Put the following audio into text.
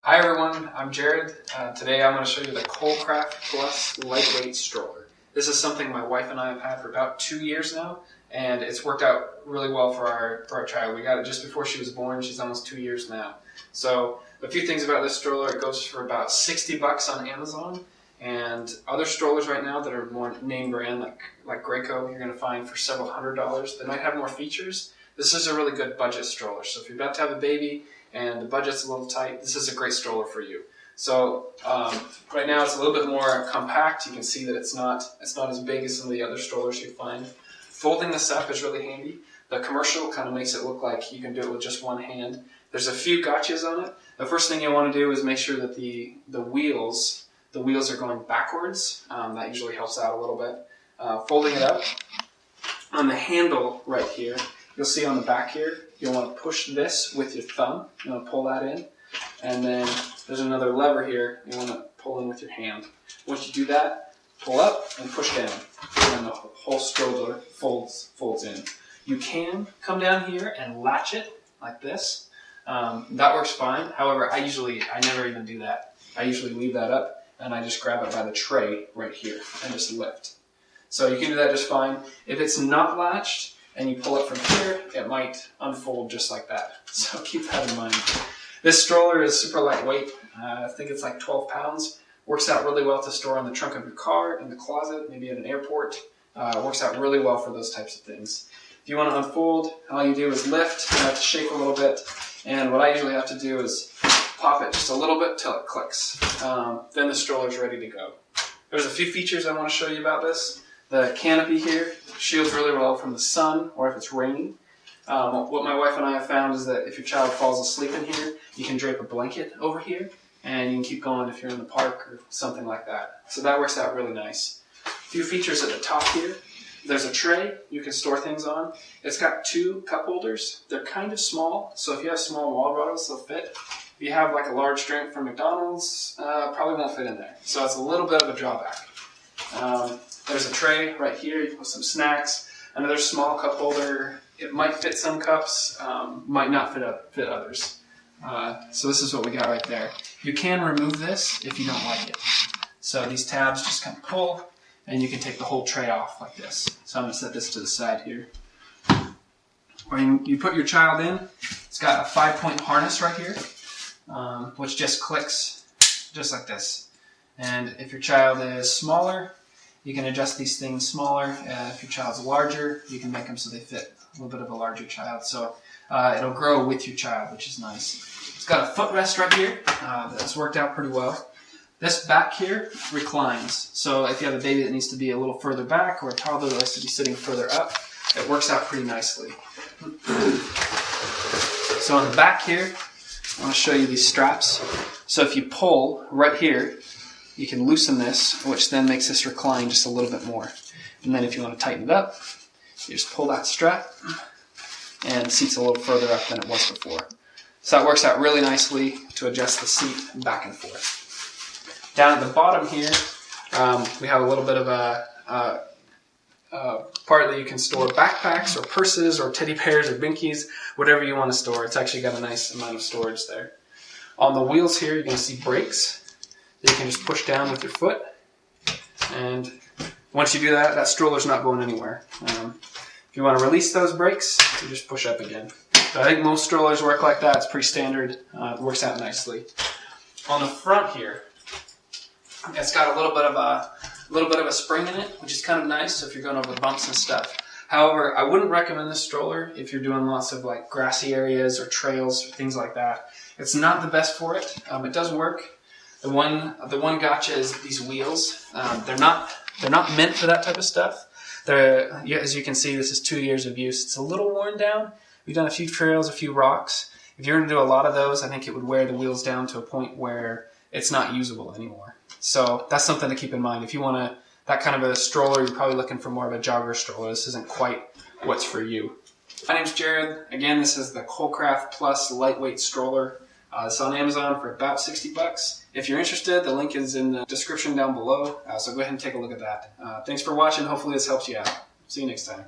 Hi everyone, I'm Jared. Today I'm going to show you the Kolcraft Plus lightweight stroller. This is something my wife and I have had for about 2 years now, and it's worked out really well for our child. We got it just before she was born. She's almost 2 years now. So a few things about this stroller: it goes for about 60 bucks on Amazon, and other strollers right now that are more name brand like Graco, you're going to find for several $100s. They might have more features. This is a really good budget stroller. So if you're about to have a baby and the budget's a little tight, this is a great stroller for you. So right now it's a little bit more compact. You can see that it's not as big as some of the other strollers you find. Folding this up is really handy. The commercial kind of makes it look like you can do it with just one hand. There's a few gotchas on it. The first thing you want to do is make sure that the wheels are going backwards. That usually helps out a little bit. Folding it up, on the handle right here, you'll see on the back here, you'll want to push this with your thumb. You want to pull that in. And then there's another lever here you want to pull in with your hand. Once you do that, pull up and push down. And the whole stroller folds in. You can come down here and latch it like this. That works fine. However, I never even do that. I usually leave that up and I just grab it by the tray right here and just lift. So you can do that just fine. If it's not latched, and you pull it from here, it might unfold just like that. So keep that in mind. This stroller is super lightweight. I think it's like 12 pounds. Works out really well to store on the trunk of your car, in the closet, maybe at an airport. Works out really well for those types of things. If you want to unfold, all you do is lift. You have to shake a little bit. And what I usually have to do is pop it just a little bit till it clicks. Then the stroller is ready to go. There's a few features I want to show you about this. The canopy here shields really well from the sun or if it's raining. What my wife and I have found is that if your child falls asleep in here, you can drape a blanket over here and you can keep going if you're in the park or something like that. So that works out really nice. A few features at the top here. There's a tray you can store things on. It's got 2 cup holders. They're kind of small, so if you have small water bottles, they'll fit. If you have like a large drink from McDonald's, probably won't fit in there. So it's a little bit of a drawback. There's a tray right here with some snacks. Another small cup holder. It might fit some cups, might not fit others. So this is what we got right there. You can remove this if you don't like it. So these tabs just kind of pull, and you can take the whole tray off like this. So I'm going to set this to the side here. When you put your child in, it's got a 5-point harness right here, which just clicks just like this. And if your child is smaller, you can adjust these things smaller. If your child's larger, you can make them so they fit a little bit of a larger child. So it'll grow with your child, which is nice. It's got a footrest right here that's worked out pretty well. This back here reclines. So if you have a baby that needs to be a little further back or a toddler that likes to be sitting further up, it works out pretty nicely. So on the back here, I want to show you these straps. So if you pull right here, you can loosen this, which then makes this recline just a little bit more. And then if you want to tighten it up, you just pull that strap, and the seat's a little further up than it was before. So that works out really nicely to adjust the seat back and forth. Down at the bottom here, we have a little bit of a part that you can store backpacks or purses or teddy bears or binkies, whatever you want to store. It's actually got a nice amount of storage there. On the wheels here, you're going to see brakes that you can just push down with your foot. And once you do that, that stroller's not going anywhere. If you want to release those brakes, you just push up again. So I think most strollers work like that. It's pretty standard. It works out nicely. On the front here, it's got a little bit of a spring in it, which is kind of nice. So if you're going over bumps and stuff. However, I wouldn't recommend this stroller if you're doing lots of like grassy areas or trails or things like that. It's not the best for it. It does work. The one gotcha is these wheels. They're not meant for that type of stuff. As you can see, this is 2 years of use. It's a little worn down. We've done a few trails, a few rocks. If you're going to do a lot of those, I think it would wear the wheels down to a point where it's not usable anymore. So that's something to keep in mind. If you want that kind of a stroller, you're probably looking for more of a jogger stroller. This isn't quite what's for you. My name's Jared. Again, this is the Kolcraft Plus lightweight stroller. It's on Amazon for about 60 bucks. If you're interested, the link is in the description down below, so go ahead and take a look at that. Thanks for watching. Hopefully this helps you out. See you next time.